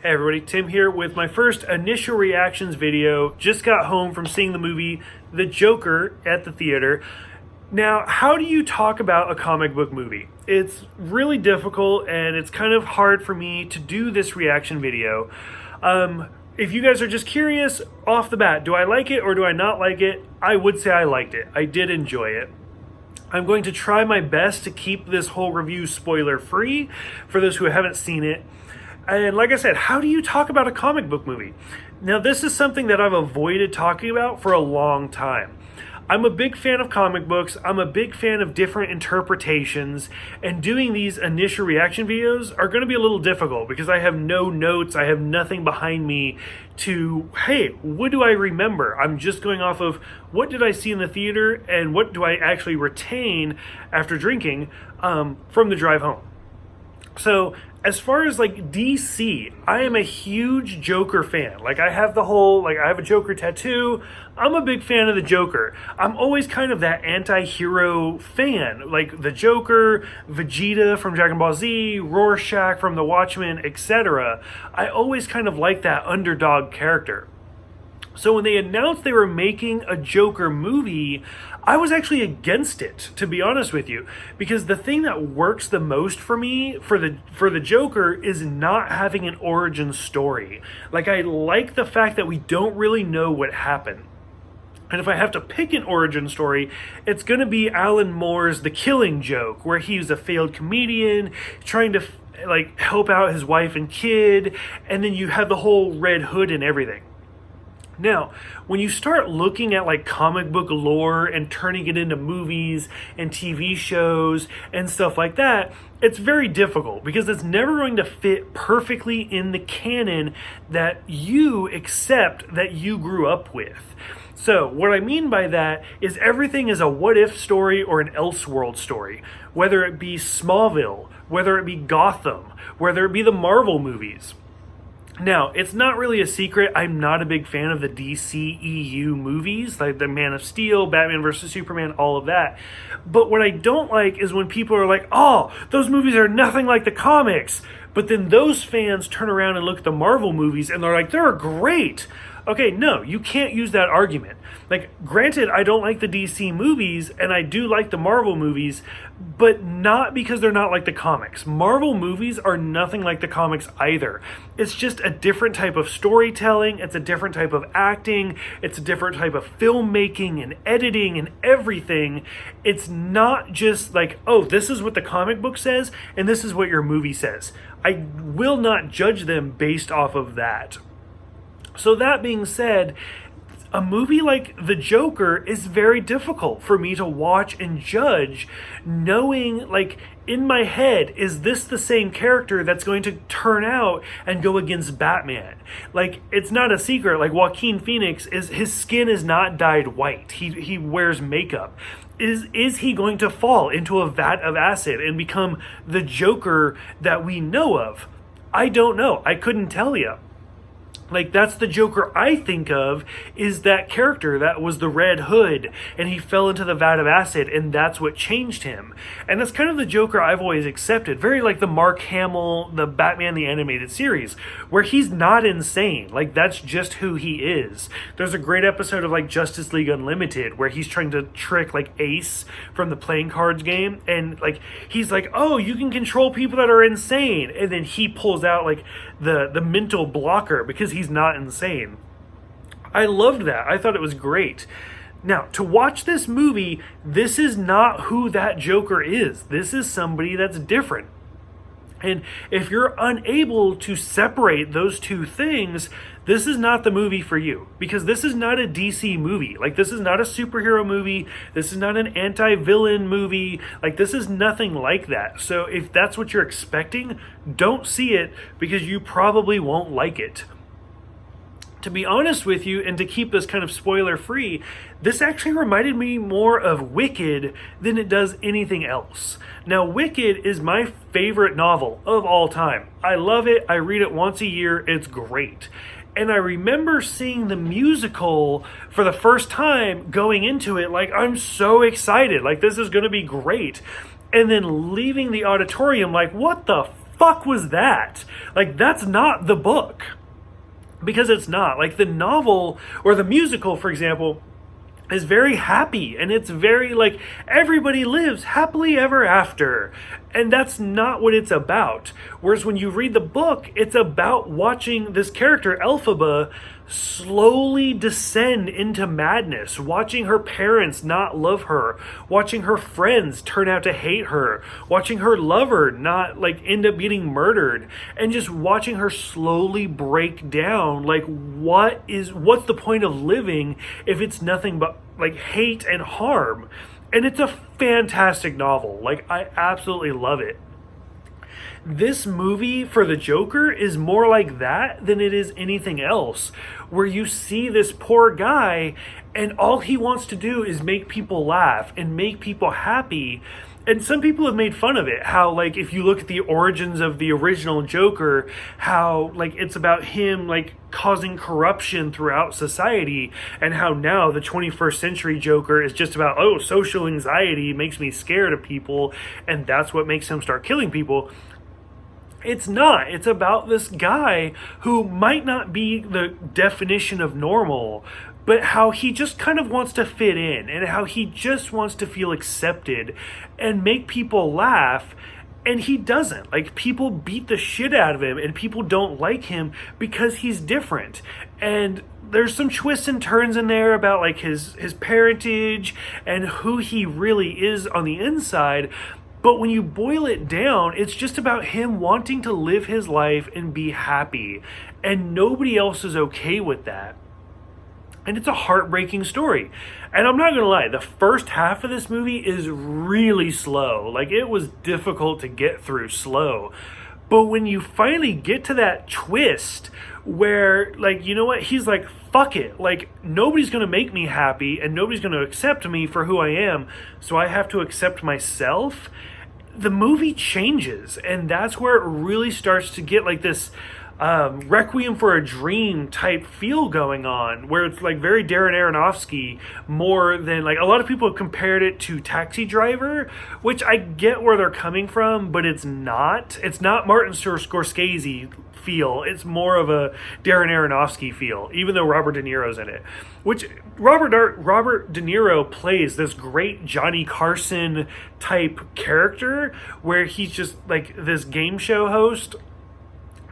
Hey everybody, Tim here with my first initial reactions video. Just got home from seeing the movie The Joker at the theater. Now, how do you talk about a comic book movie? It's really difficult and it's kind of hard for me to do this reaction video. If you guys are just curious off the bat, do I like it or do I not like it? I would say I liked it. I did enjoy it. I'm going to try my best to keep this whole review spoiler free for those who haven't seen it. And like I said, how do you talk about a comic book movie? Now, this is something that I've avoided talking about for a long time. I'm a big fan of comic books. I'm a big fan of different interpretations, and doing these initial reaction videos are going to be a little difficult because I have no notes. I have nothing behind me to, hey, what do I remember? I'm just going off of what did I see in the theater and what do I actually retain after drinking from the drive home. So as far as like DC, I am a huge Joker fan. Like I have I have a Joker tattoo. I'm a big fan of the Joker. I'm always kind of that anti-hero fan. Like the Joker, Vegeta from Dragon Ball Z, Rorschach from The Watchmen, etc. I always kind of like that underdog character. So when they announced they were making a Joker movie, I was actually against it, to be honest with you, because the thing that works the most for me for the Joker is not having an origin story. Like I like the fact that we don't really know what happened. And if I have to pick an origin story, it's going to be Alan Moore's The Killing Joke, where he's a failed comedian trying to like help out his wife and kid, and then you have the whole Red Hood and everything. Now, when you start looking at like comic book lore and turning it into movies and TV shows and stuff like that, it's very difficult because it's never going to fit perfectly in the canon that you accept that you grew up with. So what I mean by that is everything is a what-if story or an Elseworld story, whether it be Smallville, whether it be Gotham, whether it be the Marvel movies. Now, it's not really a secret, I'm not a big fan of the DCEU movies, like the Man of Steel, Batman vs. Superman, all of that. But what I don't like is when people are like, oh, those movies are nothing like the comics. But then those fans turn around and look at the Marvel movies and they're like, they're great. Okay, no, you can't use that argument. Like, granted, I don't like the DC movies, and I do like the Marvel movies, but not because they're not like the comics. Marvel movies are nothing like the comics either. It's just a different type of storytelling, it's a different type of acting, it's a different type of filmmaking and editing and everything. It's not just like, oh, this is what the comic book says, and this is what your movie says. I will not judge them based off of that. So that being said, a movie like The Joker is very difficult for me to watch and judge, knowing, like, in my head, is this the same character that's going to turn out and go against Batman? Like, it's not a secret, like, Joaquin Phoenix, his skin is not dyed white. He wears makeup. Is he going to fall into a vat of acid and become the Joker that we know of? I don't know. I couldn't tell you. Like, that's the Joker I think of, is that character that was the Red Hood, and he fell into the vat of acid, and that's what changed him. And that's kind of the Joker I've always accepted. Very like the Mark Hamill, the Batman the Animated Series, where he's not insane. Like, that's just who he is. There's a great episode of, like, Justice League Unlimited, where he's trying to trick, like, Ace from the playing cards game, and, like, he's like, oh, you can control people that are insane, and then he pulls out, like, the mental blocker because he's not insane. I loved that. I thought it was great. Now, to watch this movie, this is not who that Joker is. This is somebody that's different. And if you're unable to separate those two things, this is not the movie for you, because this is not a DC movie. Like, this is not a superhero movie. This is not an anti-villain movie. Like, this is nothing like that. So if that's what you're expecting, don't see it, because you probably won't like it. To be honest with you, and to keep this kind of spoiler free, this actually reminded me more of Wicked than it does anything else. Now, Wicked is my favorite novel of all time. I love it. I read it once a year. It's great. And I remember seeing the musical for the first time, going into it like, I'm so excited. Like, this is going to be great. And then leaving the auditorium like, what the fuck was that? Like, that's not the book. Because it's not. Like, the novel or the musical, for example, is very happy, and it's very like everybody lives happily ever after, and that's not what it's about. Whereas when you read the book, it's about watching this character Elphaba slowly descend into madness, watching her parents not love her, watching her friends turn out to hate her, watching her lover not like end up getting murdered, and just watching her slowly break down. Like, what's the point of living if it's nothing but like hate and harm? And it's a fantastic novel. Like, I absolutely love it. This movie for the Joker is more like that than it is anything else, where you see this poor guy and all he wants to do is make people laugh and make people happy. And some people have made fun of it, how like if you look at the origins of the original Joker, how like it's about him like causing corruption throughout society, and how now the 21st century Joker is just about, oh, social anxiety makes me scared of people, and that's what makes him start killing people. It's not. It's about this guy who might not be the definition of normal, but how he just kind of wants to fit in, and how he just wants to feel accepted and make people laugh. And he doesn't. Like, people beat the shit out of him, and people don't like him because he's different. And there's some twists and turns in there about like his parentage and who he really is on the inside. But when you boil it down, it's just about him wanting to live his life and be happy. And nobody else is okay with that. And it's a heartbreaking story. And I'm not going to lie, the first half of this movie is really slow. Like, it was difficult to get through slow. But when you finally get to that twist where, like, you know what? He's like, fuck it. Like, nobody's going to make me happy and nobody's going to accept me for who I am. So I have to accept myself. The movie changes. And that's where it really starts to get like this Requiem for a Dream type feel going on, where it's like very Darren Aronofsky, more than like a lot of people have compared it to Taxi Driver, which I get where they're coming from, but it's not Martin Scorsese feel. It's more of a Darren Aronofsky feel, even though Robert De Niro's in it, which Robert De Niro plays this great Johnny Carson type character where he's just like this game show host,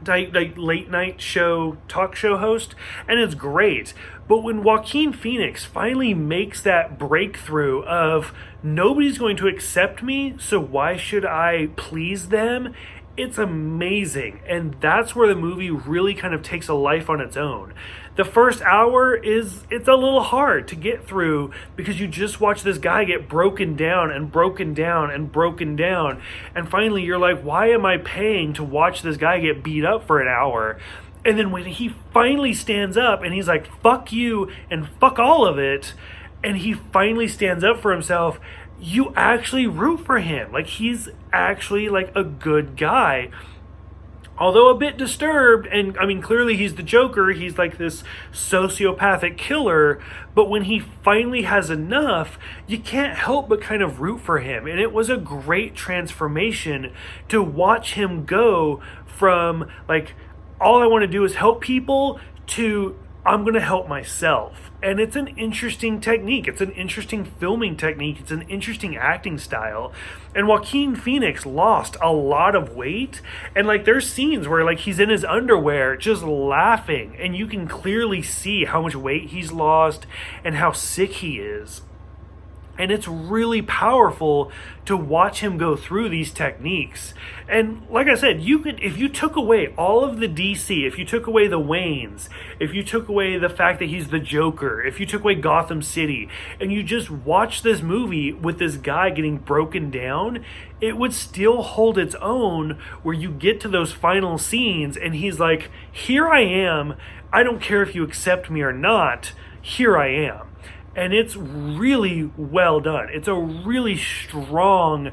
like late night show, talk show host, and it's great. But when Joaquin Phoenix finally makes that breakthrough of nobody's going to accept me, so why should I please them? It's amazing. And that's where the movie really kind of takes a life on its own. The first hour it's a little hard to get through because you just watch this guy get broken down and broken down and broken down. And finally you're like, why am I paying to watch this guy get beat up for an hour? And then when he finally stands up and he's like, fuck you and fuck all of it, and he finally stands up for himself, you actually root for him. Like, he's actually like a good guy. Although a bit disturbed, and I mean, clearly he's the Joker, he's like this sociopathic killer, but when he finally has enough, you can't help but kind of root for him. And it was a great transformation to watch him go from like, all I want to do is help people, to I'm going to help myself. And it's an interesting technique. It's an interesting filming technique. It's an interesting acting style. And Joaquin Phoenix lost a lot of weight. And like, there's scenes where like he's in his underwear just laughing, and you can clearly see how much weight he's lost and how sick he is. And it's really powerful to watch him go through these techniques. And like I said, you could, if you took away all of the DC, if you took away the Waynes, if you took away the fact that he's the Joker, if you took away Gotham City, and you just watch this movie with this guy getting broken down, it would still hold its own, where you get to those final scenes and he's like, here I am. I don't care if you accept me or not. Here I am. And it's really well done. It's a really strong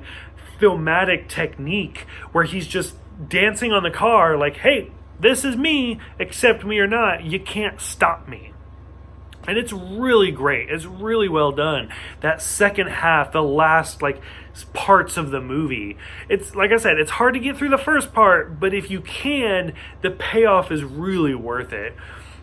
filmatic technique where he's just dancing on the car like, hey, this is me, accept me or not, you can't stop me. And it's really great. It's really well done. That second half, the last parts of the movie. It's like I said, it's hard to get through the first part, but if you can, the payoff is really worth it.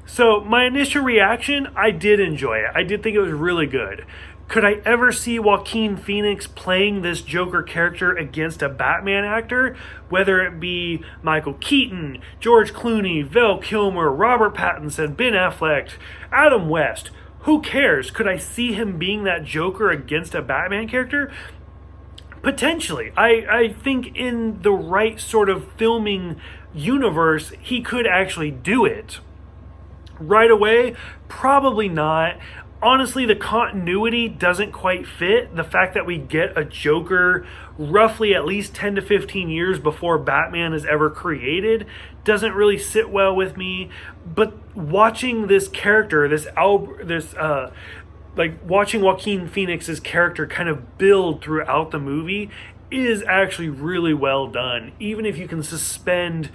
So my initial reaction, I did enjoy it. I did think it was really good. Could I ever see Joaquin Phoenix playing this Joker character against a Batman actor? Whether it be Michael Keaton, George Clooney, Val Kilmer, Robert Pattinson, Ben Affleck, Adam West. Who cares? Could I see him being that Joker against a Batman character? Potentially. I think in the right sort of filming universe, he could actually do it. Right away, probably not. Honestly, the continuity doesn't quite fit. The fact that we get a Joker roughly at least 10 to 15 years before Batman is ever created doesn't really sit well with me. But watching this character, watching Joaquin Phoenix's character kind of build throughout the movie is actually really well done. Even if you can suspend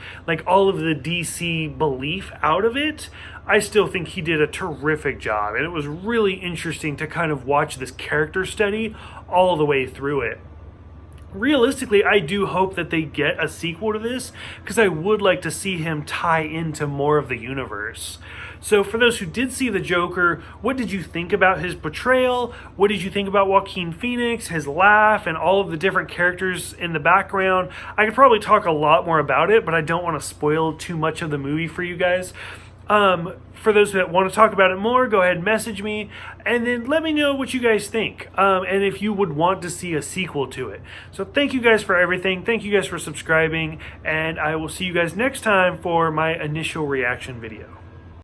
all of the DC belief out of it, I still think he did a terrific job. And it was really interesting to kind of watch this character study all the way through it. Realistically, I do hope that they get a sequel to this, because I would like to see him tie into more of the universe. So for those who did see the Joker, what did you think about his portrayal? What did you think about Joaquin Phoenix, his laugh, and all of the different characters in the background? I could probably talk a lot more about it, but I don't want to spoil too much of the movie for you guys. For those that want to talk about it more, go ahead and message me, and then let me know what you guys think, and if you would want to see a sequel to it. So thank you guys for everything. Thank you guys for subscribing, and I will see you guys next time for my initial reaction video.